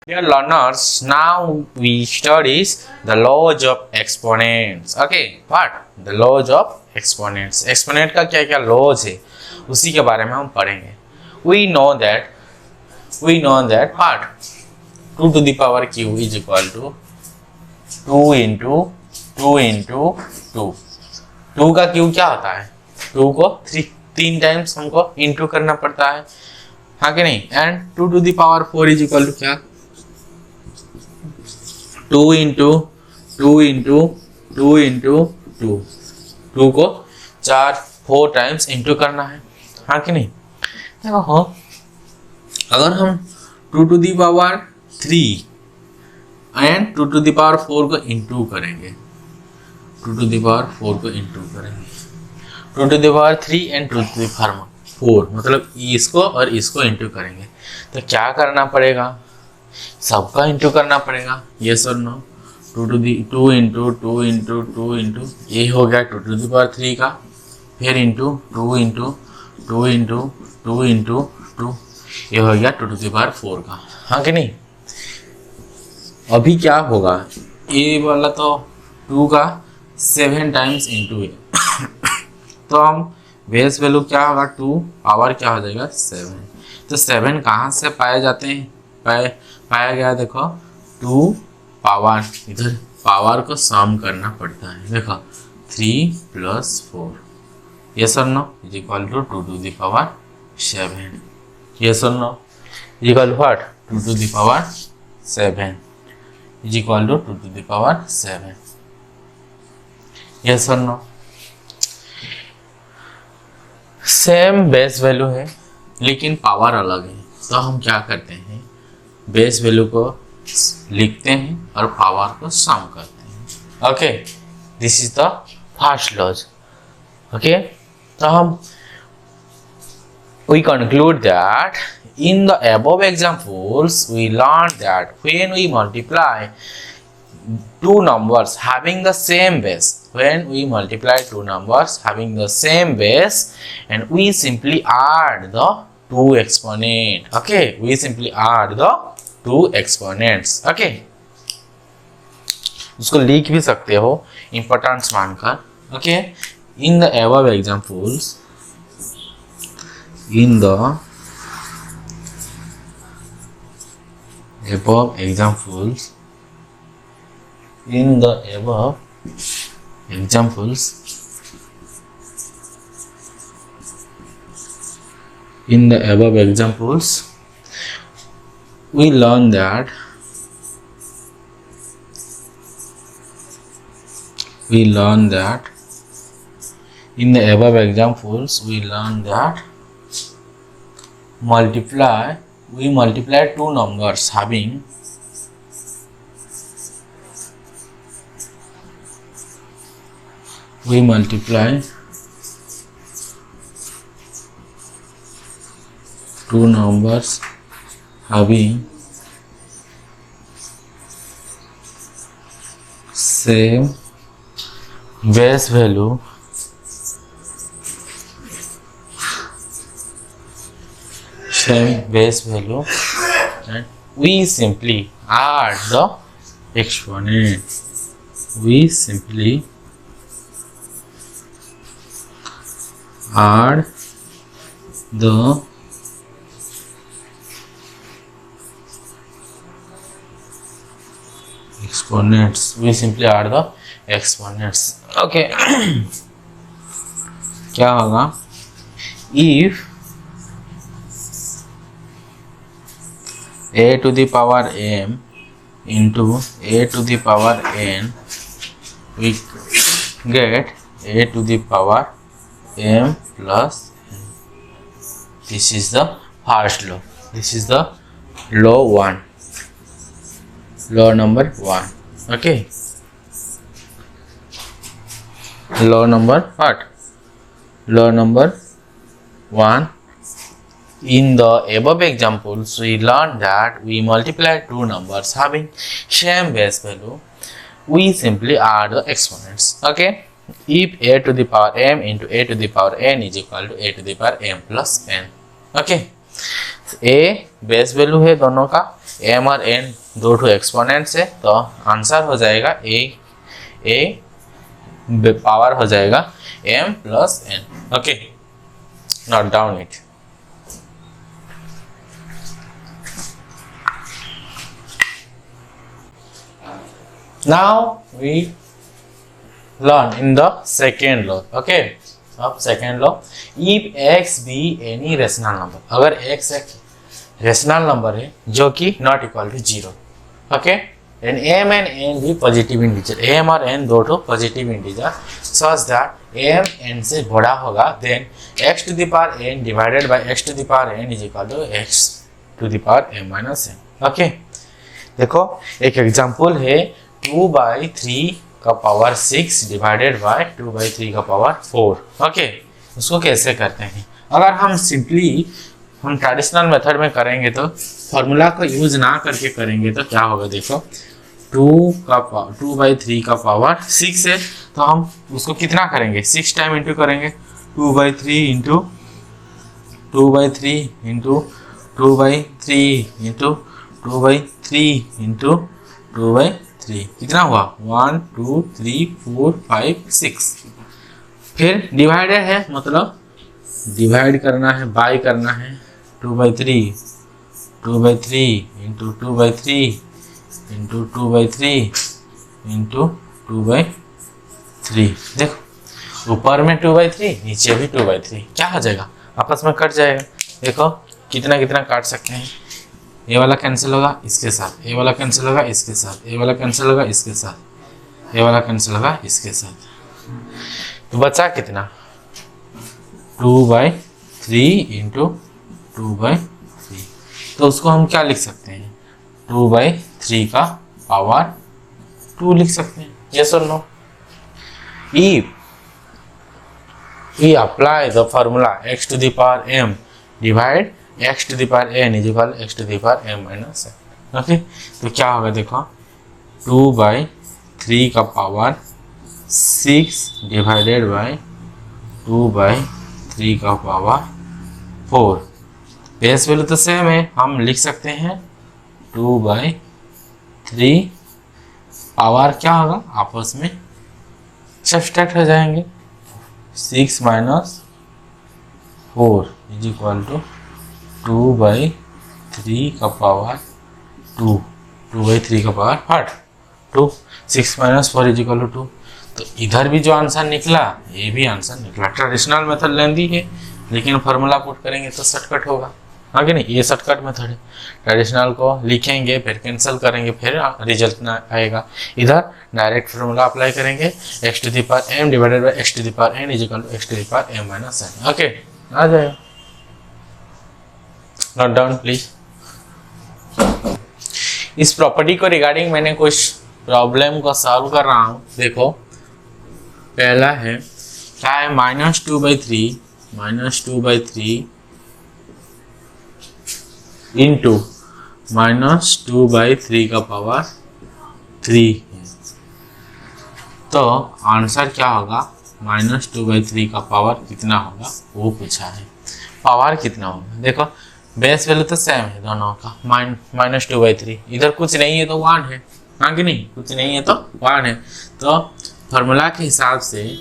Dear learners, now we studies the laws of exponents. Okay, what? The laws of exponents. Exponent का क्या क्या laws है उसी के बारे में हम पढ़ेंगे. We know that what 2 to the power q is equal to 2 into 2. 2 का q क्या होता है? 2 को 3 टाइम्स हमको इंटू करना पड़ता है, हाँ कि नहीं? And 2 to the power 4 is equal to क्या? 2 into 2 को 4 टाइम्स इंटू करना है, हाँ कि नहीं? देखो हाँ, अगर हम 2 to the power 3 and 2 to the power 4 को इंटू करेंगे, 2 to the power 4 को इंटू करेंगे, 2 to the power 3 and 2 to the power 4 मतलब इसको और इसको इंटू करेंगे, तो क्या करना पड़ेगा? सबका इंटू करना पड़ेगा, यस और नो? 2 इंटू 2 इंटू ये हो गया 2 to the power 3 का, फिर इंटू 2 ये हो गया 2 to the power 4 का, हाँ कि नहीं? अभी क्या होगा, ये वाला तो 2 का 7 टाइम्स इंटू है तो हम बेस वैल्यू क्या होगा, 2 पावर क्या हो जाएगा 7. तो 7 कहाँ से पाए जाते हैं? पाया गया, देखो 2 पावर, इधर पावर को सम करना पड़ता है, देखो 3 + 4, यस और नो? Is equal to 2 to the power 7, yes और नो? Is equal to what? 2 to the power 7 is equal to 2 to the power 7, yes और नो? सेम बेस वैल्यू है लेकिन पावर अलग है, तो हम क्या करते हैं, बेस वैल्यू को लिखते हैं और पावर को सम करते हैं. Okay, this is the first laws. Okay, तो हम we conclude that in the above examples we learned that when we multiply two numbers having the same base, and we simply add the two exponent. Okay, we simply add the two exponents. Okay, उसको लिख भी सकते हो importance मानकर. Okay, in the above examples we learn that we multiply two numbers having same base value and we simply add the exponent. Okay, क्या होगा, if a to the power m into a to the power n, we get a to the power m plus n. This is the first law. This is the law 1. Law number 1. Okay. Law number what? Law number 1. In the above examples, we learned that we multiply two numbers having same base value. We simply add the exponents. Okay. If a to the power m into a to the power n is equal to a to the power m plus n. Okay. a base value है दोनों का, m और n दो ठो exponents है, तो answer हो जाएगा a पावर हो जाएगा m plus n। Okay, note down it. Now we learn in the second law. Okay, अब second law, if x be any rational number, अगर x एक rational number है जो कि not equal to 0, okay, and m and n भी positive integer, m और n दो ठो positive integer, such that m n से बड़ा होगा, then x to the power n divided by x to the power n is equal to x to the power m minus n। okay, देखो एक example है 2/3 का power 6 divided by 2/3 का power 4। Okay, उसको कैसे करते हैं? अगर हम सिंपली हम ट्रेडिशनल मेथड में करेंगे तो फॉर्मूला को यूज ना करके करेंगे तो क्या होगा? देखो 2/3 का पावर 6 है, तो हम उसको कितना करेंगे? 6 टाइम इंटू करेंगे, 2/3 इंटू 2/3 इंटू 2/3 इंटू 2/3 इंटू 2/3, कितना हुआ? 1 2 3 4 5 6। फिर डिवाइडेड है, मतलब डिवाइड करना है, बाय करना है, 2/3 इंटू 2/3 इंटू 2/3 इंटू 2/3। देखो ऊपर में 2/3, नीचे भी 2/3, क्या हो जाएगा? आपस में कट जाएगा। देखो कितना कितना काट सकते हैं, ये वाला कैंसिल होगा इसके साथ, ये वाला कैंसिल होगा इसके साथ, ये वाला कैंसिल होगा इसके साथ, ये वाला कैंसिल होगा इसके साथ, तो बचा कितना? 2/3 इंटू 2/3। तो उसको हम क्या लिख सकते हैं? 2/3 का पावर 2 लिख सकते हैं। यस और no? If we apply the formula x to the power m divide x to the power n is equal x to the power m minus n। Okay, तो क्या होगा? देखो 2/3 का पावर 6 डिवाइडेड बाय 2/3 का power 4। Base value तो same है, हम लिख सकते हैं 2/3 पावर क्या होगा? आपस में सब्सट्रैक्ट हो जाएंगे, 6 माइनस 4 इज इक्वल टू 2/3 का पावर 2, 2/3 का power 2, 6 minus 4 is equal to 2। तो इधर भी जो आंसर निकला, ये भी आंसर निकला। ट्रेडिशनल मेथड लेंदी है, लेकिन फार्मूला पुट करेंगे तो शॉर्टकट होगा, हाँ कि नहीं? ये शॉर्टकट मेथड है। ट्रेडिशनल को लिखेंगे, फिर कैंसिल करेंगे, फिर रिजल्ट ना आएगा। इधर डायरेक्ट फार्मूला अप्लाई करेंगे, x to the power m divided by x to the power n is equal to x to the power m minus n। Okay, आ जाएगा। Note down please. इस property को regarding मैंने कुछ problem को solve कर रहा हूँ। देखो पहला है क्या है? -2/3 इंटू -2/3 का पावर 3। तो आंसर क्या होगा? -2/3 का पावर कितना होगा वो पूछा है। पावर कितना होगा? देखो बेस वैल्यू तो सेम है दोनों का, -2/3। इधर कुछ नहीं है तो 1 है, हाँ कि नहीं? कुछ नहीं है तो 1 है। तो फार्मूला के हिसाब से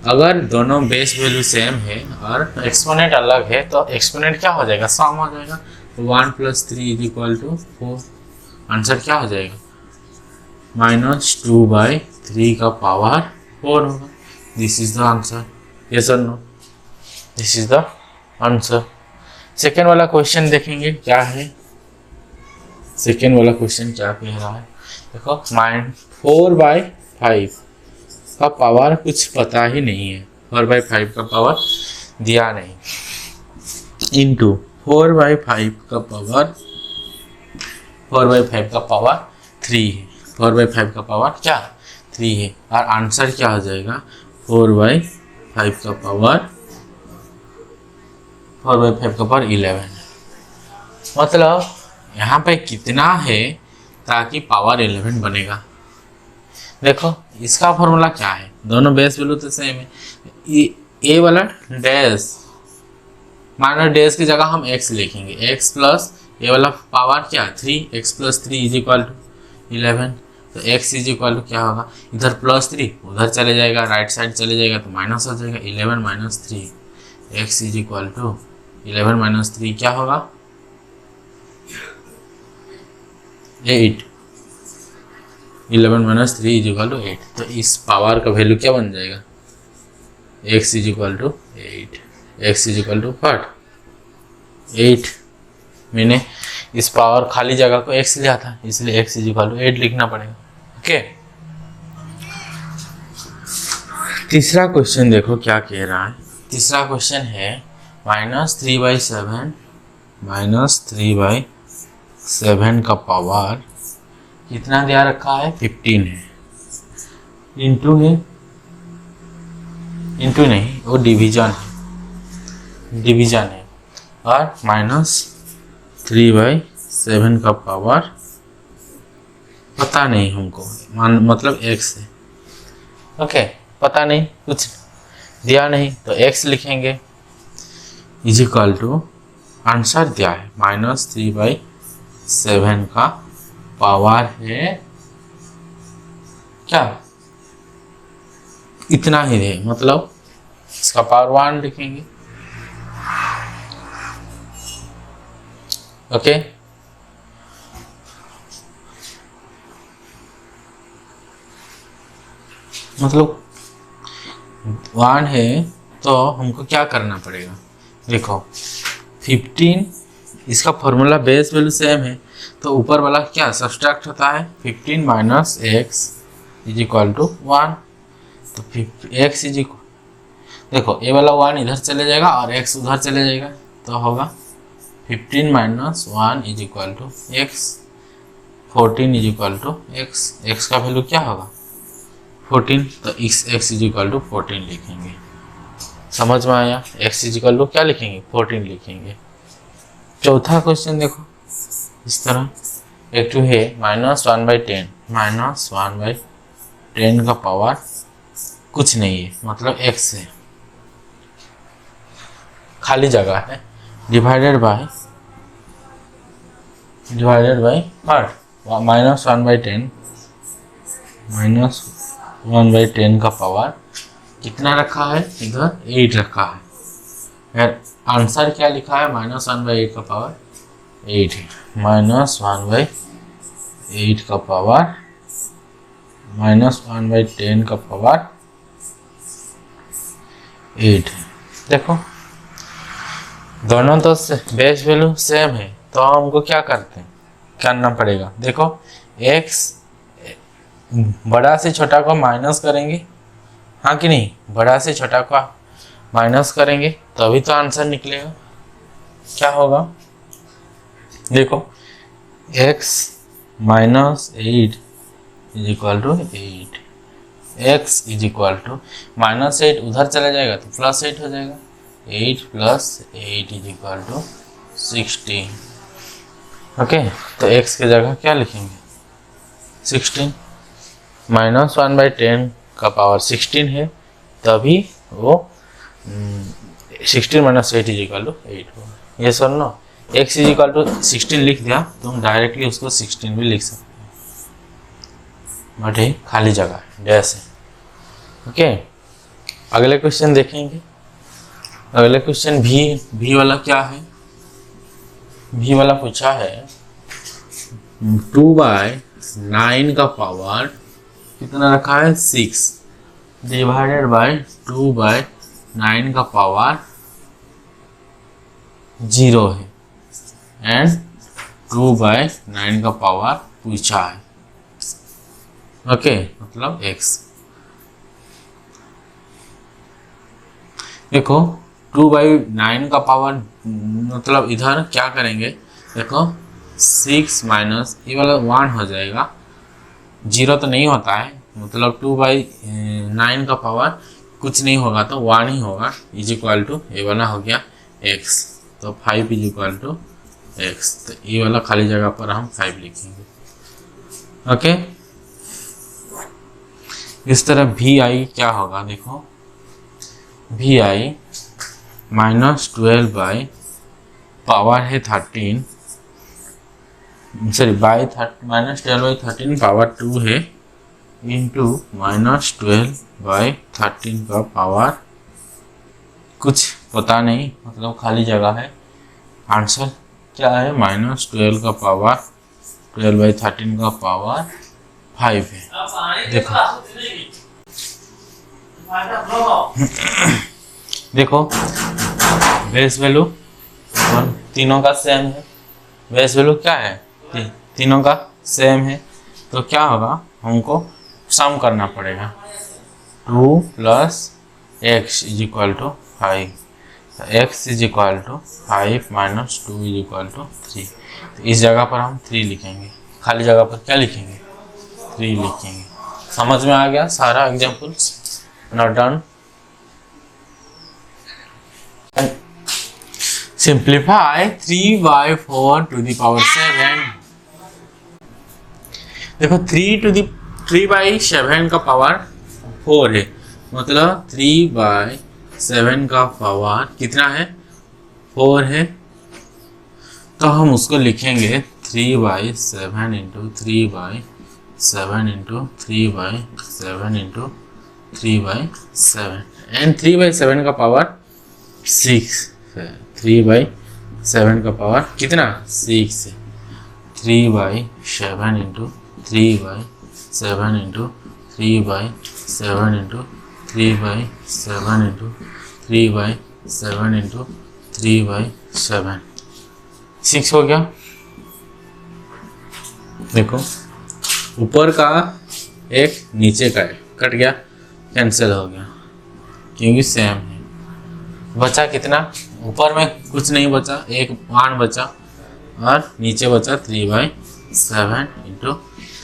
अगर दोनों बेस वैल्यू सेम है और एक्सपोनेंट अलग है तो एक्सपोनेंट क्या हो जाएगा? सम हो जाएगा। 1 + 3 इज इक्वल टू 4। आंसर क्या हो जाएगा? -2/3 का पावर 4 होगा। This is the answer. Yes और नो? This is the answer. Second वाला क्वेश्चन देखेंगे क्या है। सेकेंड वाला क्वेश्चन क्या कह रहा है? देखो 4/5 का पावर कुछ पता ही नहीं है, 4/5 का पावर दिया नहीं, इंटू 4/5 का पावर 3 है। 4/5 का पावर क्या? 3 है। और आंसर क्या हो जाएगा? 4/5 का पावर 11 है। मतलब यहाँ पे कितना है ताकि पावर 11 बनेगा? देखो इसका फॉर्मूला क्या है? दोनों बेस वैल्यू तो सेम है। ए वाला डैश माइनस डैश की जगह हम x लिखेंगे, x + ये वाला पावर क्या 3, x plus 3 is equal to 11। तो x इज इक्वल टू क्या होगा, इधर प्लस 3 उधर चले जाएगा, राइट साइड चले जाएगा तो माइनस हो जाएगा, 11 minus 3 x is equal to 11 minus 3 क्या होगा 8। 11 माइनस 3 इज इक्वल टू 8। तो इस पावर का वैल्यू क्या बन जाएगा, x is equal to 8। x is equal to 8। मैंने इस पावर खाली जगह को x लिया था, इसलिए x इज इक्वल टू 8 लिखना पड़ेगा। ओके, तीसरा क्वेश्चन देखो क्या कह रहा है। तीसरा क्वेश्चन है -3/7 का पावर कितना दिया रखा है 15 है, इंटू है, इंटू नहीं वो डिवीजन है, और -3/7 का पावर पता नहीं हमको, मतलब x है। ओके, पता नहीं, कुछ दिया नहीं तो x लिखेंगे, इज इक्वल टू आंसर दिया है -3/7 का पावर है क्या, इतना ही है, मतलब इसका पावर 1 लिखेंगे। ओके, मतलब 1 है तो हमको क्या करना पड़ेगा, देखो 15 इसका फॉर्मूला बेस वैल्यू सेम है, तो ऊपर वाला क्या सब्सट्रैक्ट होता है 15 minus x is equal to 1। तो एक्स इज इक्वल, देखो ये वाला 1 इधर चले जाएगा और x उधर चले जाएगा, तो होगा 15 minus 1 is equal to x, 14 is equal to x. X का वैल्यू क्या होगा 14, तो x इज इक्वल टू 14 लिखेंगे। समझ में आया, x इज इक्वल टू क्या लिखेंगे 14 लिखेंगे। चौथा क्वेश्चन देखो इस तरह, एक टू है -1/10, -1/10 का पावर कुछ नहीं है, मतलब x है, खाली जगह है, डिवाइडेड बाय what, -1/10 का पावर कितना रखा है, इधर 8 रखा है। आंसर क्या लिखा है, -1/8 का पावर 8 है, -1/8 का पावर, -1/10 का पावर 8 है। देखो दोनों तो बेस वैल्यू सेम है, तो हमको क्या करना पड़ेगा, देखो x बड़ा से छोटा को माइनस करेंगे, हाँ कि नहीं, बड़ा से छोटा को माइनस करेंगे तभी तो आंसर निकलेगा। क्या होगा, देखो x -8 is equal to 8, x is equal to -8 उधर चला जाएगा तो +8 हो जाएगा, 8 + 8 इज इक्वल टू 16। ओके, तो x की जगह क्या लिखेंगे 16, -1/10 का पावर 16 है, तभी वो 16 - 8 इज इक्वल टू 8 होगा। ये सुन लो, x इज इक्वल टू 16 लिख दिया तो हम डायरेक्टली उसको 16 भी लिख सकते हैं, बट ये खाली जगह डैश है। ओके, अगले क्वेश्चन देखेंगे। अगले क्वेश्चन भी वाला क्या है, भी वाला पूछा है 2/9 का पावर कितना रखा है 6, डिवाइडेड बाय 2/9 का पावर 0 है, एंड 2/9 का पावर पूछा है। ओके, मतलब x। देखो 2/9 का पावर मतलब इधर क्या करेंगे, देखो 6 माइनस ये वाला 1 हो जाएगा, 0 तो नहीं होता है, मतलब 2/9 का पावर कुछ नहीं होगा तो 1 ही होगा, इज इक्वल टू ये वाला हो गया x, तो 5 इज इक्वल टू x, तो ये वाला खाली जगह पर हम 5 लिखेंगे। ओके, इस तरह vi क्या होगा, देखो vi -12 बाई पावर है 13 सॉरी बाई -12/13 पावर 2 है इंटू -12/13 का पावर कुछ पता नहीं, मतलब खाली जगह है। आंसर क्या है? -12 का पावर 12/13 का पावर 5 है। देखो बेस वैल्यू और तीनों का सेम है। बेस वैल्यू क्या है? तीनों का सेम है, तो क्या होगा? हमको सम करना पड़ेगा। 2 + x = 5, x = 5 - 2 = 3। तो इस जगह पर हम 3 लिखेंगे, खाली जगह पर क्या लिखेंगे? 3 लिखेंगे। समझ में आ गया सारा examples? Note down. Simplify 3/4 to the power 7। देखो 3/7 का पावर 4 है, मतलब 3/7 का पावर कितना है? 4 है। तो हम उसको लिखेंगे 3/7 × 3/7 × 3/7 × 3/7 एंड 3/7 का पावर 6 है। 3/7 का पावर कितना? 6 है। 3/7 × 3/7 × 3/7 × 3/7 × 3/7 × 3/7 6 हो गया। देखो ऊपर का एक नीचे का एक कट गया, कैंसिल हो गया क्योंकि सेम है। बचा कितना? ऊपर में कुछ नहीं बचा, एक 1 बचा और नीचे बचा 3/7 ×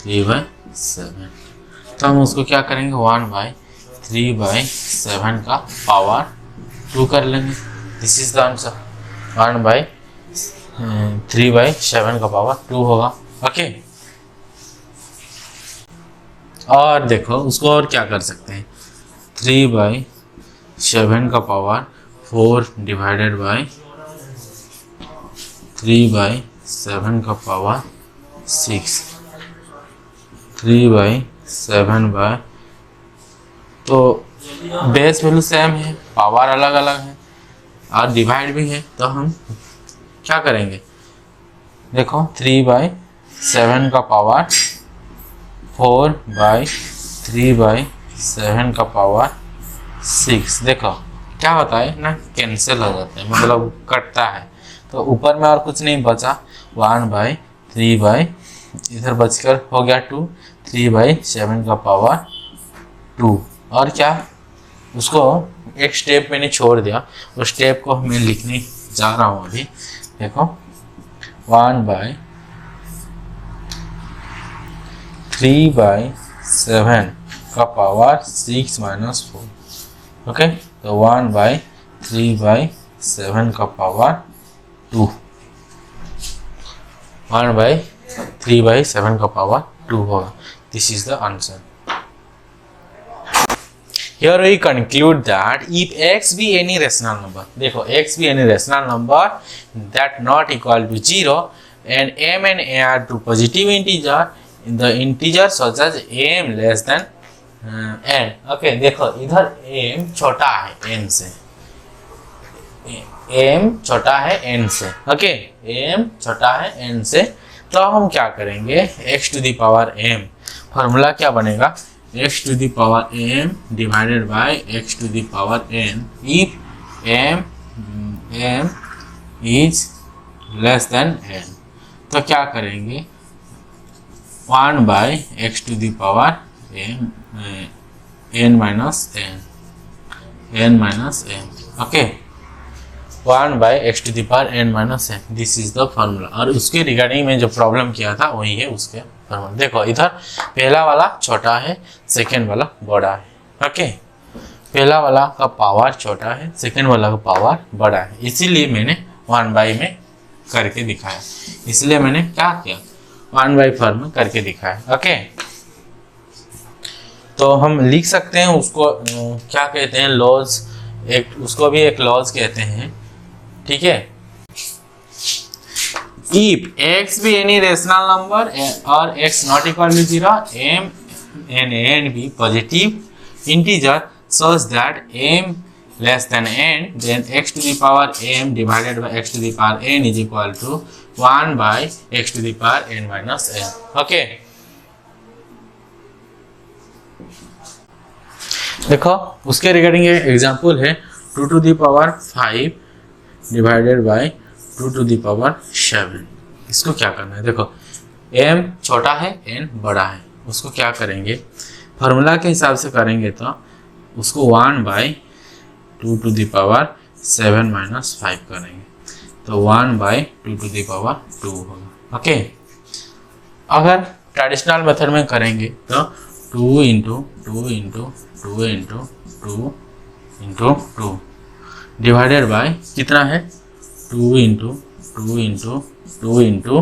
3/7। तो हम उसको क्या करेंगे? 1/3/7 का पावर 2 कर लेंगे। This is the answer. 1/3/7 का पावर 2 होगा। ओके, और देखो उसको और क्या कर सकते हैं? 3/7 का पावर 4 डिवाइडेड बाय 3/7 का पावर 6, 3/7 बाय, तो बेस वैल्यू सेम है, पावर अलग अलग है और डिवाइड भी है, तो हम क्या करेंगे? देखो 3/7 का पावर 4/3/7 का पावर 6, देखो क्या होता है ना, कैंसिल हो जाता है, मतलब कटता है। तो ऊपर में और कुछ नहीं बचा, 1/3 इधर बचकर हो गया 2, 3/7 का पावर 2। और क्या, उसको एक स्टेप मैंने छोड़ दिया, उस स्टेप को मैं लिखने जा रहा हूँ अभी। देखो 1/3/7 का पावर 6 - 4। ओके, तो 1/3/7 का पावर 2, 1/3/7 का पावर 2 होगा। This is the answer. Here we conclude that if x be any rational number, देखो x be any rational number that not equal to 0 and m and a are two positive integer, the integer such as m less than n। Okay, देखो इधर m छोटा है n से, m छोटा है n से। Okay, m छोटा है n से, तो हम क्या करेंगे? x to the power m, formula क्या बनेगा? x to the power m divided by x to the power n if m is less than n। तो क्या करेंगे? 1/x to the power m n minus n। Okay, 1/x to the power n minus n, this is the formula. और उसके regarding में जो problem किया था वही है उसके फॉर्मूला। देखो इधर पहला वाला छोटा है, सेकेंड वाला बड़ा है। ओके, पहला वाला का पावर छोटा है, सेकेंड वाला का पावर बड़ा है, इसीलिए मैंने 1/, में करके दिखाया। इसलिए मैंने क्या किया? 1/, फॉर्म में करके दिखाया। ओके, तो हम लिख सकते हैं उसको, क्या कहते हैं? लॉज, उसको भी एक लॉज कहते हैं। ठीक है, if x be any rational number or x not equal to 0, m and n be positive integer such that m less than n, then x to the power m divided by x to the power n is equal to 1 by x to the power n minus n. Okay, देखो उसके regarding example है 2 to the power 5 divided by 2 to the power 7. इसको क्या करना है, देखो m छोटा है n बड़ा है, उसको क्या करेंगे फार्मूला के हिसाब से करेंगे तो उसको 1 by 2 to the power 7 minus 5 करेंगे तो 1 बाई 2 to the power 2 होगा. ओके, अगर ट्रेडिशनल मेथड में करेंगे तो 2 into 2 into 2 into 2 into 2 divided by कितना है 2 इंटू 2 इंटू 2 इंटू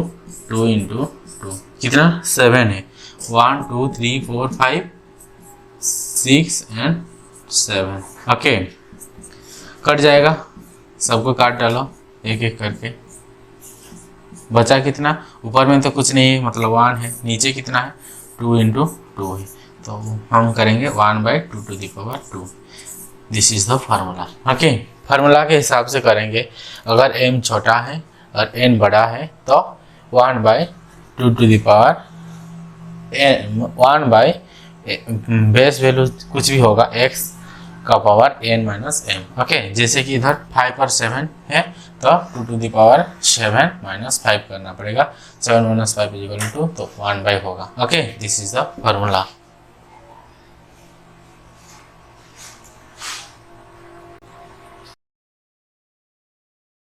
2 इंटू 2 कितना 7 है. 1 2 3 4 5 6 एंड 7. ओके, कट जाएगा, सबको काट डालो एक एक करके. बचा कितना, ऊपर में तो कुछ नहीं है मतलब 1 है, नीचे कितना है 2 इंटू 2 है तो हम करेंगे 1 by 2 to the power 2. This is the formula. Okay, formula के हिसाब से करेंगे. अगर m छोटा है और n बड़ा है तो 1 by 2 to the power 1 by base value कुछ भी होगा x का power n minus m. Okay, जैसे कि इधर 5 और 7 है तो 2 to the power 7 माइनस 5 करना पड़ेगा. 7 माइनस 5 इज इक्वल टू तो 1 बाई होगा. Okay, this is the formula.